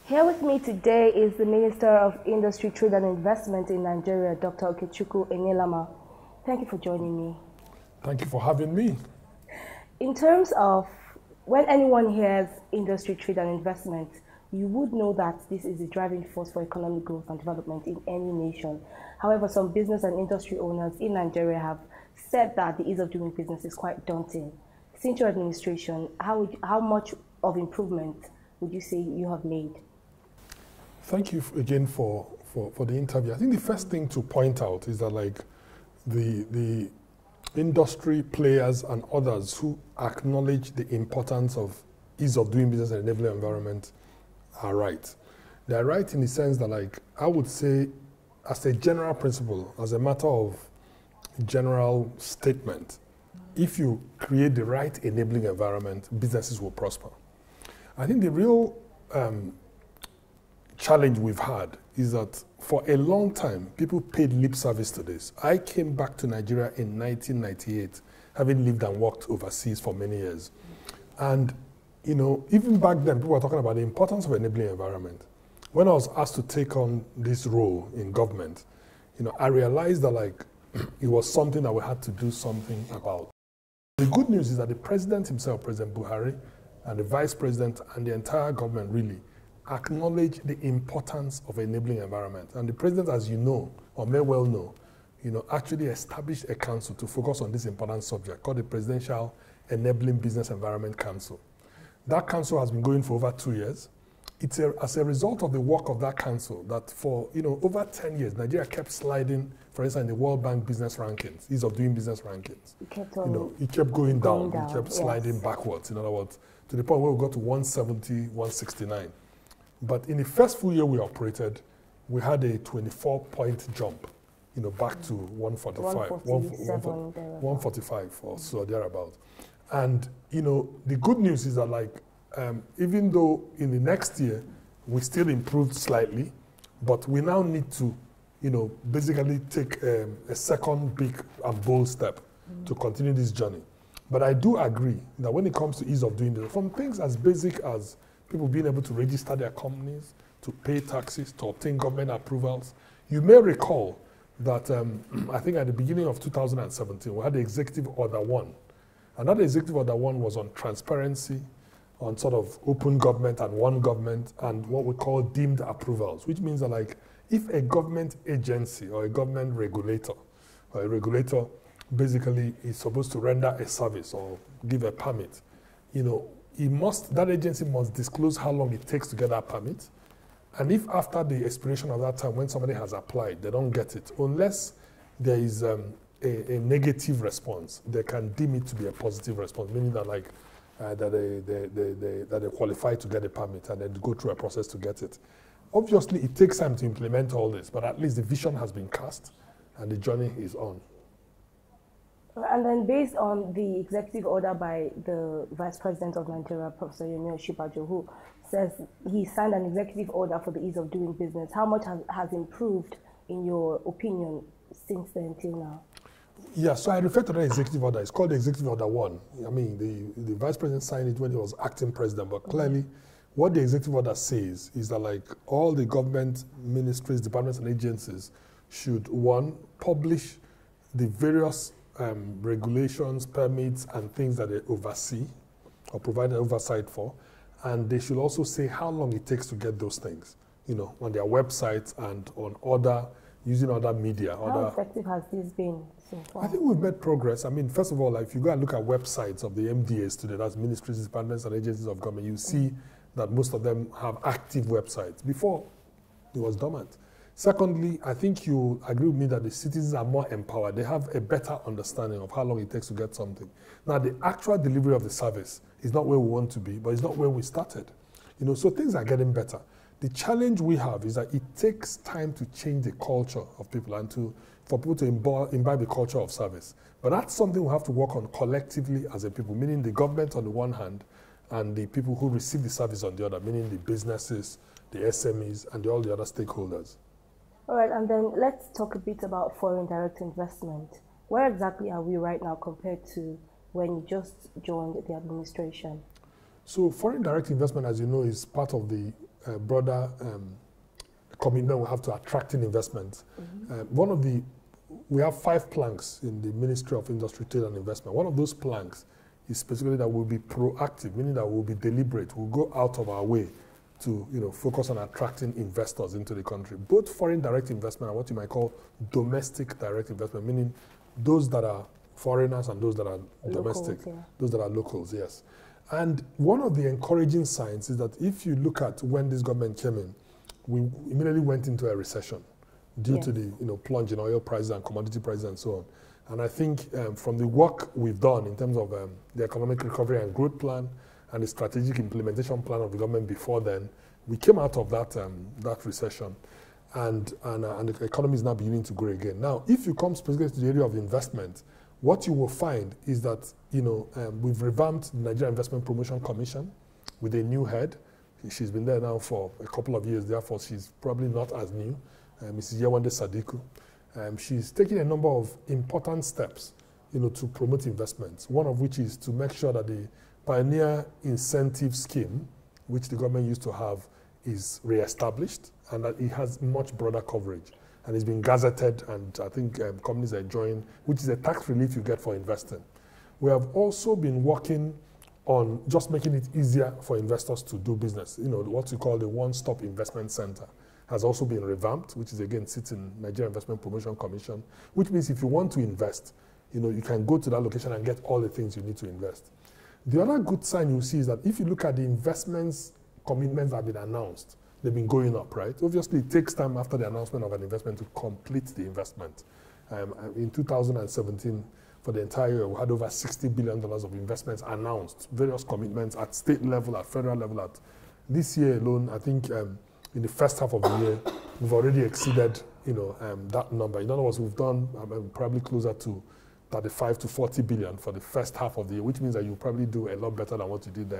Here with me today is the Minister of Industry, Trade and Investment in Nigeria, Dr. Okechukwu Enelamah. Thank you for joining me. Thank you for having me. In terms of when anyone hears industry, trade and investment, you would know that this is a driving force for economic growth and development in any nation. However, some business and industry owners in Nigeria have said that the ease of doing business is quite daunting. Since your administration, how much of improvement would you say you have made? Thank you again for the interview. I think the first thing to point out is that the industry players and others who acknowledge the importance of ease of doing business and enabling environment are right. They are right in the sense that I would say as a general principle, as a matter of general statement, if you create the right enabling environment, businesses will prosper. I think the real challenge we've had is that for a long time, people paid lip service to this. I came back to Nigeria in 1998, having lived and worked overseas for many years. And, even back then, people were talking about the importance of enabling environment. When I was asked to take on this role in government, I realized that it was something that we had to do something about. The good news is that the president himself, President Buhari, and the vice president and the entire government really acknowledge the importance of enabling environment. And the president, as you know, or may well know, actually established a council to focus on this important subject called the Presidential Enabling Business Environment Council. That council has been going for over 2 years. It's as a result of the work of that council that for over 10 years, Nigeria kept sliding, for instance, in the World Bank business rankings, ease of doing business rankings. It kept going down. It kept sliding backwards, in other words, to the point where we got to 170, 169. But in the first full year we operated, we had a 24-point jump, back to 145, 145 or so thereabout. And, the good news is that even though in the next year we still improved slightly, but we now need to, basically take a second big and bold step to continue this journey. But I do agree that when it comes to ease of doing business, from things as basic as people being able to register their companies, to pay taxes, to obtain government approvals. You may recall that I think at the beginning of 2017, we had the Executive Order 1. And that Executive Order 1 was on transparency, on sort of open government and one government, and what we call deemed approvals, which means that if a government agency or a government regulator, or a regulator basically is supposed to render a service or give a permit, that agency must disclose how long it takes to get that permit. And if after the expiration of that time, when somebody has applied, they don't get it, unless there is a negative response, they can deem it to be a positive response, meaning that that they qualify to get a permit and then go through a process to get it. Obviously, it takes time to implement all this, but at least the vision has been cast and the journey is on. And then based on the executive order by the Vice President of Nigeria, Professor Yemi Osinbajo, who says he signed an executive order for the ease of doing business, how much has improved, in your opinion, since then till now? Yeah, so I refer to that executive order. It's called the Executive Order 1. I mean, the Vice President signed it when he was acting president, but clearly what the executive order says is that all the government ministries, departments and agencies should, one, publish the various regulations, permits, and things that they oversee or provide an oversight for. And they should also say how long it takes to get those things, on their websites and on using other media. How effective has this been so far? I think we've made progress. I mean, first of all, if you go and look at websites of the MDAs today, that's ministries, departments, and agencies of government, you see that most of them have active websites. Before, it was dormant. Secondly, I think you agree with me that the citizens are more empowered. They have a better understanding of how long it takes to get something. Now, the actual delivery of the service is not where we want to be, but it's not where we started. So things are getting better. The challenge we have is that it takes time to change the culture of people and for people to imbibe the culture of service. But that's something we have to work on collectively as a people, meaning the government on the one hand and the people who receive the service on the other, meaning the businesses, the SMEs, and all the other stakeholders. All right, and then let's talk a bit about foreign direct investment. Where exactly are we right now compared to when you just joined the administration? So foreign direct investment, as you know, is part of the broader commitment we have to attracting investment. We have 5 planks in the Ministry of Industry, Trade and Investment. One of those planks is specifically that we'll be proactive, meaning that we'll be deliberate. We'll go out of our way to focus on attracting investors into the country, both foreign direct investment and what you might call domestic direct investment, meaning those that are foreigners and those that are domestic, those that are locals, yes. And one of the encouraging signs is that if you look at when this government came in, we immediately went into a recession due to the plunge in oil prices and commodity prices and so on. And I think from the work we've done in terms of the economic recovery and growth plan and the strategic implementation plan of the government before then, we came out of that recession, and the economy is now beginning to grow again. Now, if you come specifically to the area of investment, what you will find is that we've revamped the Nigeria Investment Promotion Commission with a new head. She's been there now for a couple of years, therefore she's probably not as new, Mrs. Yewande Sadiku. She's taking a number of important steps, to promote investments. One of which is to make sure that the Pioneer Incentive Scheme, which the government used to have, is re-established and that it has much broader coverage. And it's been gazetted, and I think companies are enjoying, which is a tax relief you get for investing. We have also been working on just making it easier for investors to do business. What we call the One-Stop Investment Center has also been revamped, which is again sits in Nigeria Investment Promotion Commission, which means if you want to invest, you can go to that location and get all the things you need to invest. The other good sign you see is that if you look at the investments commitments that have been announced, they've been going up, right? Obviously, it takes time after the announcement of an investment to complete the investment. In 2017, for the entire year, we had over $60 billion of investments announced, various commitments at state level, at federal level. This year alone, I think in the first half of the year, we've already exceeded that number. In other words, we've done probably closer to 35 to 40 billion for the first half of the year, which means that you probably do a lot better than what you did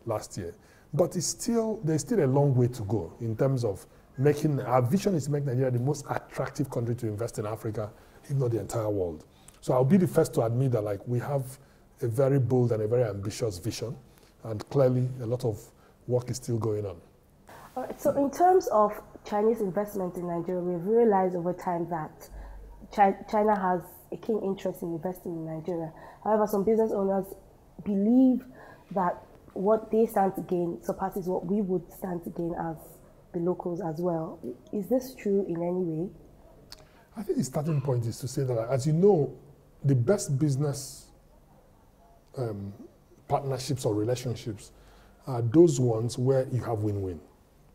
last year. But there's still a long way to go in terms of our vision is to make Nigeria the most attractive country to invest in Africa, if not the entire world. So I'll be the first to admit that we have a very bold and a very ambitious vision, and clearly a lot of work is still going on. All right, so in terms of Chinese investment in Nigeria, we've realized over time that China has a keen interest in investing in Nigeria. However, some business owners believe that what they stand to gain surpasses what we would stand to gain as the locals as well. Is this true in any way? I think the starting point is to say that, as you know, the best business partnerships or relationships are those ones where you have win-win.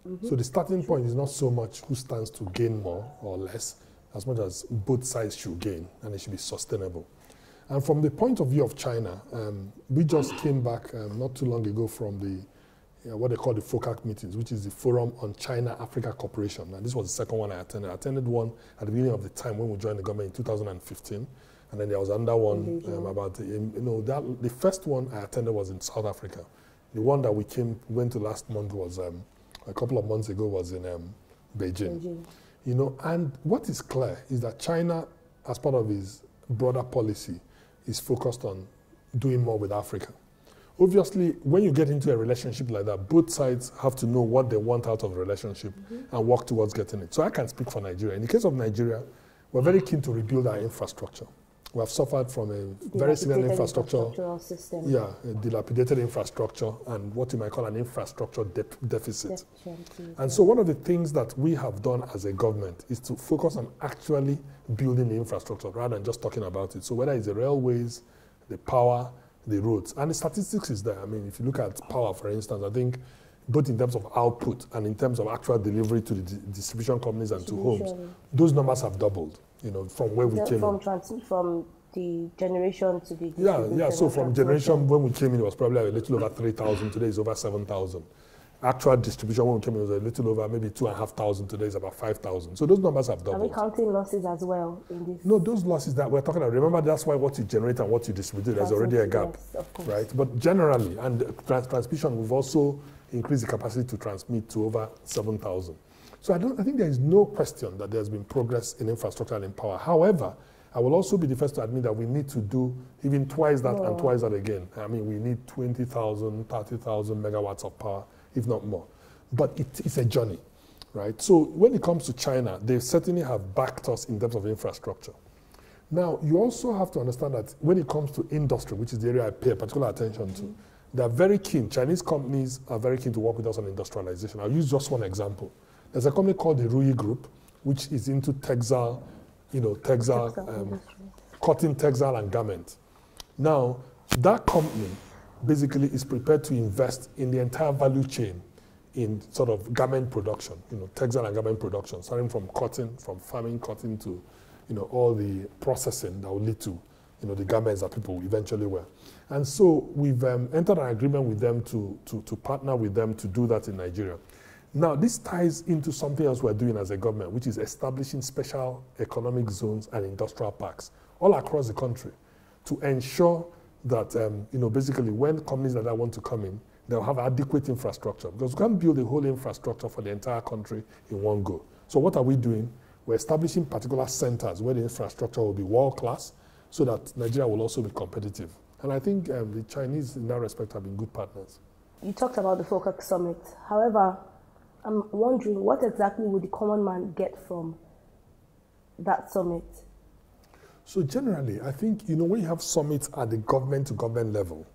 Mm-hmm. So the starting point is not so much who stands to gain more or less, as much as both sides should gain, and it should be sustainable. And from the point of view of China, we just came back not too long ago from what they call the FOCAC meetings, which is the Forum on China-Africa Cooperation. And this was the second one I attended. I attended one at the beginning of the time when we joined the government in 2015. And then there was another one the first one I attended was in South Africa. The one that we went to last month was, a couple of months ago, was in Beijing. And what is clear is that China, as part of its broader policy, is focused on doing more with Africa. Obviously, when you get into a relationship like that, both sides have to know what they want out of the relationship and work towards getting it. So I can speak for Nigeria. In the case of Nigeria, we're very keen to rebuild our infrastructure. We have suffered from a very similar infrastructural system. Yeah, a dilapidated infrastructure and what you might call an infrastructure deficit. And so one of the things that we have done as a government is to focus on actually building the infrastructure rather than just talking about it. So whether it's the railways, the power, the roads, and the statistics is there. I mean, if you look at power, for instance, I think both in terms of output and in terms of actual delivery to the distribution companies and to homes, those numbers have doubled, from where we came from the generation to the distribution. Yeah, so from generation, when we came in, it was probably a little over 3,000. Today it's over 7,000. Actual distribution, when we came in, was a little over maybe 2,500. Today is about 5,000. So those numbers have doubled. Are we counting losses as well in this? No, those losses that we're talking about, remember, that's why what you generate and what you distribute, there's already a gap, yes, of course. Right? But generally, and transmission, we've also increased the capacity to transmit to over 7,000. So I think there is no question that there's been progress in infrastructure and in power. However, I will also be the first to admit that we need to do even twice that and twice that again. I mean, we need 20,000, 30,000 megawatts of power, if not more. but it's a journey, right? So when it comes to China, they certainly have backed us in terms of infrastructure. Now, you also have to understand that when it comes to industry, which is the area I pay particular attention to, they're very keen. Chinese companies are very keen to work with us on industrialization. I'll use just one example. There's a company called the Rui Group, which is into textile, cotton, textile, and garment. Now, that company basically is prepared to invest in the entire value chain in sort of garment production, textile and garment production, starting from cotton, from farming cotton to, all the processing that will lead to, the garments that people eventually wear. And so we've entered an agreement with them to partner with them to do that in Nigeria. Now, this ties into something else we're doing as a government, which is establishing special economic zones and industrial parks all across the country to ensure that, basically when companies like that want to come in, they'll have adequate infrastructure, because we can't build a whole infrastructure for the entire country in one go. So what are we doing? We're establishing particular centers where the infrastructure will be world-class so that Nigeria will also be competitive. And I think the Chinese, in that respect, have been good partners. You talked about the FOCAC summit. However, I'm wondering, what exactly would the common man get from that summit? So generally, I think, when you have summits at the government-to-government level,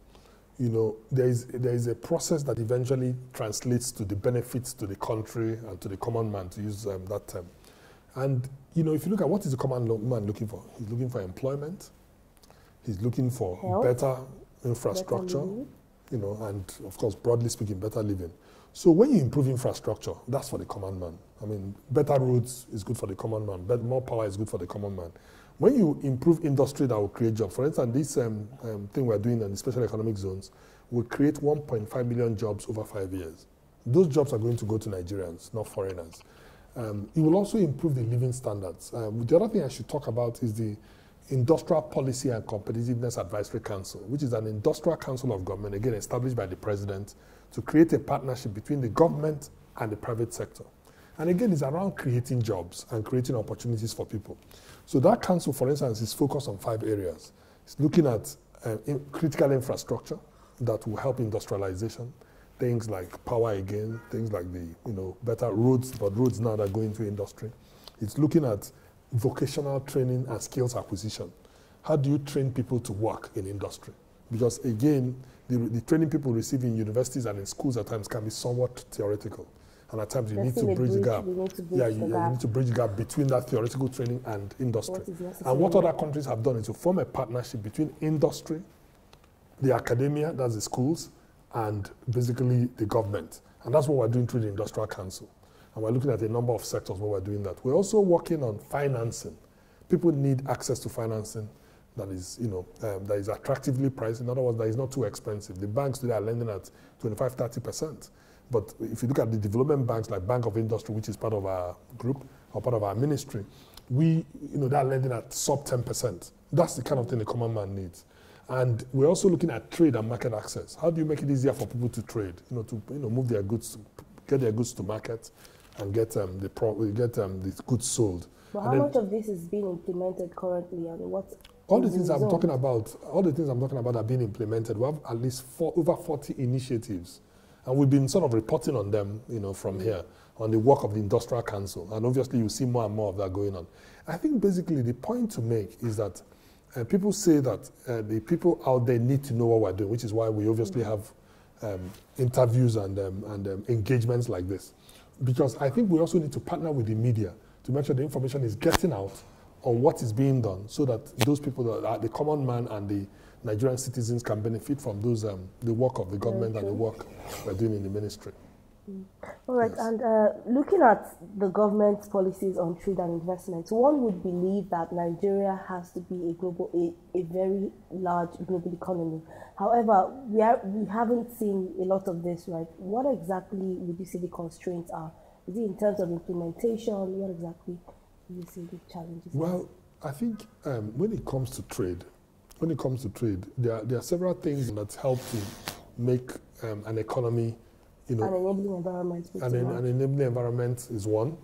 there is a process that eventually translates to the benefits to the country and to the common man, to use that term. And, if you look at what is the common man looking for, he's looking for employment, he's looking for health, better infrastructure, and of course, broadly speaking, better living. So when you improve infrastructure, that's for the common man. I mean, better roads is good for the common man, but more power is good for the common man. When you improve industry that will create jobs, for instance, this thing we're doing in the special economic zones will create 1.5 million jobs over 5 years. Those jobs are going to go to Nigerians, not foreigners. It will also improve the living standards. The other thing I should talk about is the Industrial Policy and Competitiveness Advisory Council, which is an industrial council of government, again, established by the president to create a partnership between the government and the private sector. And again, it's around creating jobs and creating opportunities for people. So that council, for instance, is focused on 5 areas. It's looking at critical infrastructure that will help industrialization, things like power again, things like the, better roads, but roads now that go into industry. It's looking at vocational training and skills acquisition. How do you train people to work in industry? Because again, the training people receive in universities and in schools at times can be somewhat theoretical. And at times you need to bridge the gap. You need to bridge the gap between that theoretical training and industry. And what other countries have done is to form a partnership between industry, the academia, that's the schools, and basically the government. And that's what we're doing through the Industrial Council. And we're looking at a number of sectors where we're doing that. We're also working on financing. People need access to financing that is, that is attractively priced. In other words, that is not too expensive. The banks today are lending at 25, 30%. But if you look at the development banks like Bank of Industry, which is part of our group or part of our ministry, they're lending at sub 10%. That's the kind of thing the common man needs. And we're also looking at trade and market access. How do you make it easier for people to trade? To move their goods, get their goods to market, and get the goods sold. But how much of this is being implemented currently, and what? All the things I'm talking about are being implemented. We have at least over 40 initiatives, and we've been sort of reporting on them, from here on the work of the Industrial Council. And obviously, you see more and more of that going on. I think basically the point to make is that people say that the people out there need to know what we're doing, which is why we obviously have interviews and engagements like this. Because I think we also need to partner with the media to make sure the information is getting out on what is being done, so that those people, that are the common man and the Nigerian citizens, can benefit from those the work of the government and the work we're doing in the ministry. All right, yes. And looking at the government's policies on trade and investment, one would believe that Nigeria has to be a very large global economy. However, we haven't seen a lot of this, right? What exactly would you say the constraints are? Is it in terms of implementation? What exactly do you see the challenges? Well, I think when it comes to trade, there are several things that help to make an economy. An enabling environment. An enabling environment is one,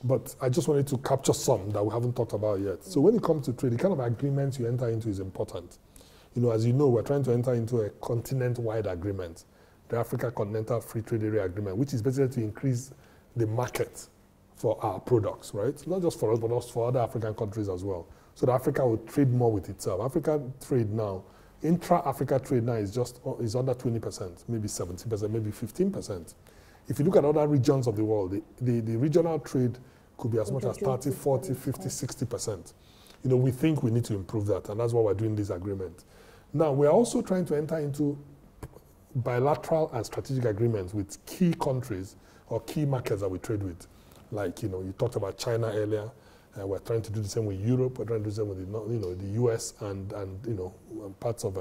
but I just wanted to capture some that we haven't talked about yet. So when it comes to trade, the kind of agreement you enter into is important. As you know, we're trying to enter into a continent-wide agreement the Africa Continental Free Trade Area Agreement, which is basically to increase the market for our products, right? Not just for us, but also for other African countries as well. So that Africa will trade more with itself. African trade now, intra-Africa trade now is under 20%, maybe 70%, maybe 15%. If you look at other regions of the world, the regional trade could be as much as 30, 40, 50, 60%. You know, we think we need to improve that, and that's why we're doing this agreement. Now, we're also trying to enter into bilateral and strategic agreements with key countries or key markets that we trade with. Like, you know, you talked about China earlier. We're trying to do the same with Europe. We're trying to do the same with the US and you know, parts of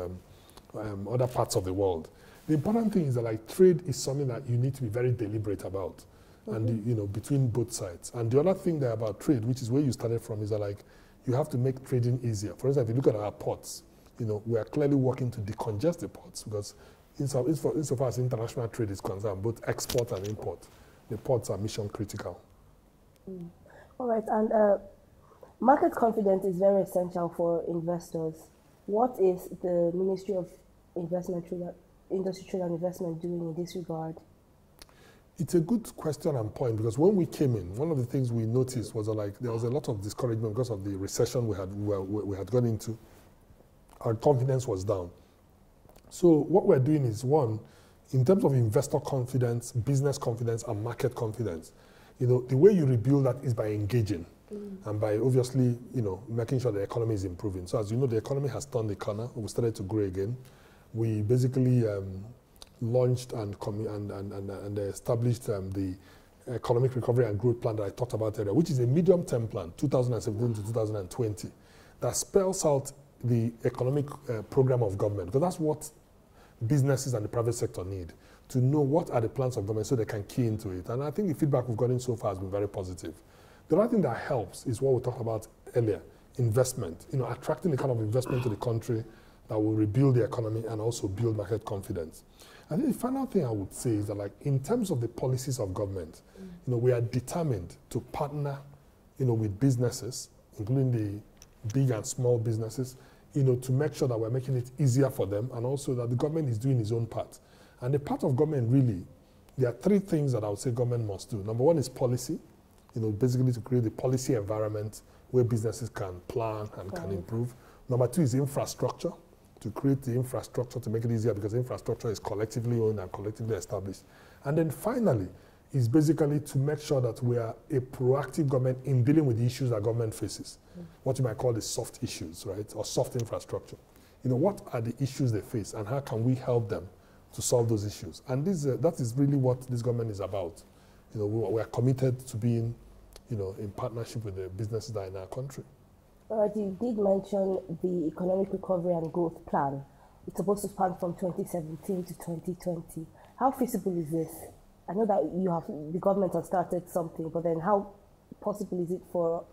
other parts of the world. The important thing is that like trade is something that you need to be very deliberate about, and you know, between both sides. And the other thing there about trade, which is where you started from, is that like you have to make trading easier. For instance, if you look at our ports, you know, we are clearly working to decongest the ports because insofar as international trade is concerned, both export and import, the ports are mission critical. All right, and market confidence is very essential for investors. What is the Ministry of Industry, Trade and Investment doing in this regard? It's a good question and point, because when we came in, one of the things we noticed was that like there was a lot of discouragement because of the recession we had gone into. Our confidence was down. So what we're doing is, one, in terms of investor confidence, business confidence, and market confidence, you know, the way you rebuild that is by engaging and by obviously, you know, making sure the economy is improving. So as you know, the economy has turned the corner. We started to grow again. We basically launched and established the Economic Recovery and Growth Plan that I talked about earlier, which is a medium-term plan, 2017 to 2020, that spells out the economic program of government, because that's what businesses and the private sector need, to know what are the plans of government so they can key into it. And I think the feedback we've gotten so far has been very positive. The other thing that helps is what we talked about earlier, investment, you know, attracting the kind of investment to the country that will rebuild the economy and also build market confidence. I think the final thing I would say is that, like, in terms of the policies of government, you know, we are determined to partner, you know, with businesses, including the big and small businesses, you know, to make sure that we're making it easier for them, and also that the government is doing its own part. And the part of government, really, there are three things that I would say government must do. Number one is policy, you know, basically to create the policy environment where businesses can plan and can improve. Number two is infrastructure, to create the infrastructure to make it easier, because infrastructure is collectively owned and collectively established. And then finally is basically to make sure that we are a proactive government in dealing with the issues that government faces, what you might call the soft issues, right, or soft infrastructure. You know, what are the issues they face and how can we help them to solve those issues? And this, that is really what this government is about. You know, we are committed to being, you know, in partnership with the businesses that are in our country. You did mention the Economic Recovery and Growth Plan. It's supposed to span from 2017 to 2020. How feasible is this? I know that the government has started something, but then how possible is it for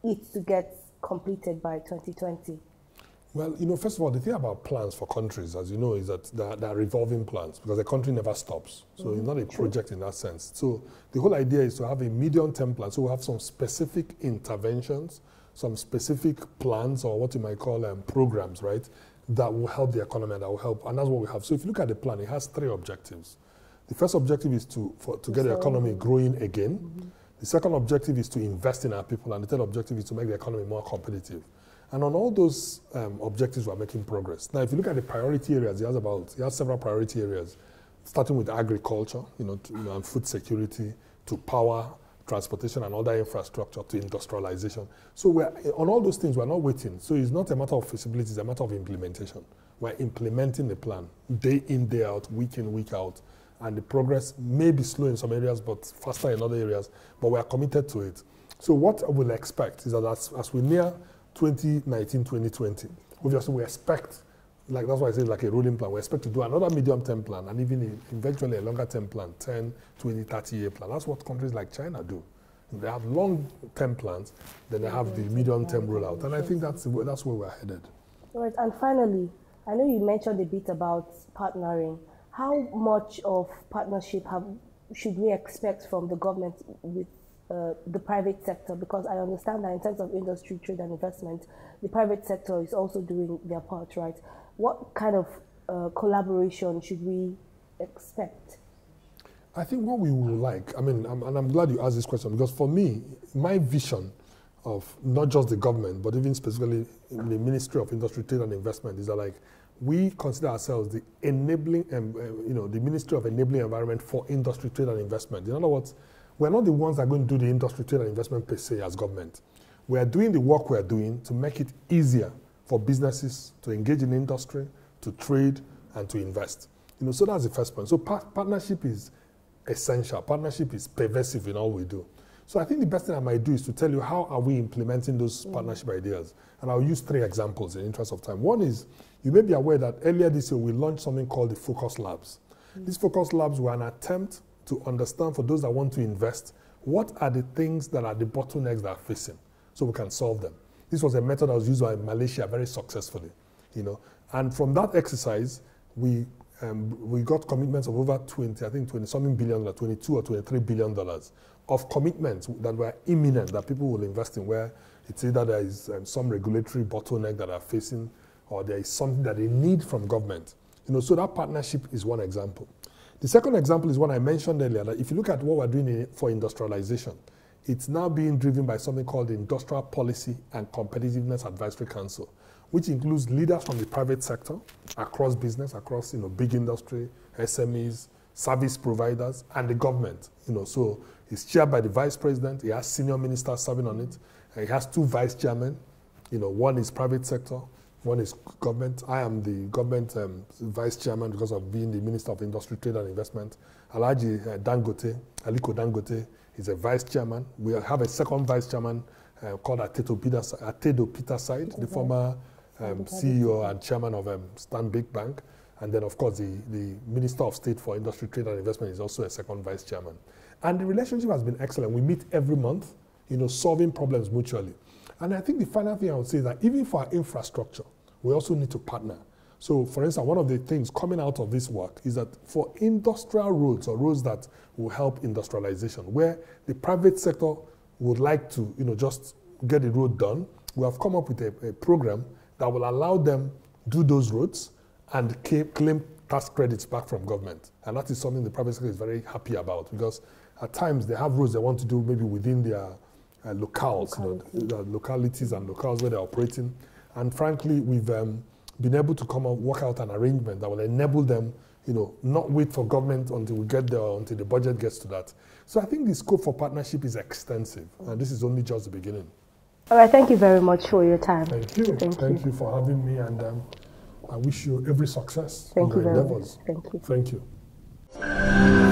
it to get completed by 2020? Well, you know, first of all, the thing about plans for countries, as you know, is that they're revolving plans, because the country never stops. So it's not a project in that sense. So the whole idea is to have a medium-term plan. So we have some specific interventions, some specific plans, or what you might call programs, right, that will help the economy, that will help. And that's what we have. So if you look at the plan, it has three objectives. The first objective is to get the economy growing again. The second objective is to invest in our people. And the third objective is to make the economy more competitive. And on all those objectives, we're making progress. Now, if you look at the priority areas, it has several priority areas, starting with agriculture, and food security, to power, transportation, and other infrastructure, to industrialization. So on all those things, we're not waiting. So it's not a matter of feasibility, it's a matter of implementation. We're implementing the plan, day in, day out, week in, week out. And the progress may be slow in some areas, but faster in other areas. But we are committed to it. So what we'll expect is that as we near 2019, 2020, obviously we expect, like that's why I say like a rolling plan, we expect to do another medium-term plan and even eventually a longer-term plan, 10, 20, 30-year plan. That's what countries like China do. They have long-term plans, then they have the medium-term rollout. And I think that's where we're headed. All right, and finally, I know you mentioned a bit about partnering. How much of partnership should we expect from the government with the private sector? Because I understand that in terms of industry, trade and investment, the private sector is also doing their part, right? What kind of collaboration should we expect? I think what we would like, and I'm glad you asked this question, because for me, my vision of not just the government, but even specifically in the Ministry of Industry, Trade and Investment, is that like we consider ourselves the enabling, the Ministry of Enabling Environment for Industry, Trade and Investment. In other words, we're not the ones that are going to do the industry, trade and investment per se as government. We are doing the work we're doing to make it easier for businesses to engage in industry, to trade, and to invest. So that's the first point. So partnership is essential. Partnership is pervasive in all we do. So I think the best thing I might do is to tell you how are we implementing those partnership ideas. And I'll use 3 examples in the interest of time. One is, you may be aware that earlier this year we launched something called the Focus Labs. These Focus Labs were an attempt to understand, for those that want to invest, what are the things that are the bottlenecks that are facing, so we can solve them. This was a method that was used by Malaysia very successfully, And from that exercise, we got commitments of over 20-something billion, $22 or $23 billion of commitments that were imminent, that people will invest in, where it's either there is some regulatory bottleneck that are facing, or there is something that they need from government. So that partnership is one example. The second example is one I mentioned earlier, that if you look at what we're doing for industrialization, it's now being driven by something called the Industrial Policy and Competitiveness Advisory Council, which includes leaders from the private sector, across business, across big industry, SMEs, service providers, and the government. So it's chaired by the vice president. He has senior ministers serving on it. He has 2 vice chairmen. One is private sector, one is government. I am the government vice chairman because of being the Minister of Industry, Trade and Investment. Alhaji Aliko Dangote is a vice chairman. We have a second vice chairman called Atedo Peterside, the former CEO and chairman of Stanbic Bank. And then, of course, the Minister of State for Industry, Trade and Investment is also a second vice chairman. And the relationship has been excellent. We meet every month, solving problems mutually. And I think the final thing I would say is that even for our infrastructure, we also need to partner. So, for instance, one of the things coming out of this work is that for industrial roads, or roads that will help industrialization, where the private sector would like to, just get the road done, we have come up with a program that will allow them do those roads and claim tax credits back from government. And that is something the private sector is very happy about, because at times they have roads they want to do maybe within their locales, localities and locales where they're operating. And frankly, we've been able to work out an arrangement that will enable them, not wait for government until we get there, until the budget gets to that. So I think the scope for partnership is extensive, and this is only just the beginning. All right, thank you very much for your time. Thank you. Thank you for having me, and I wish you every success in your endeavors. Thank you. Thank you.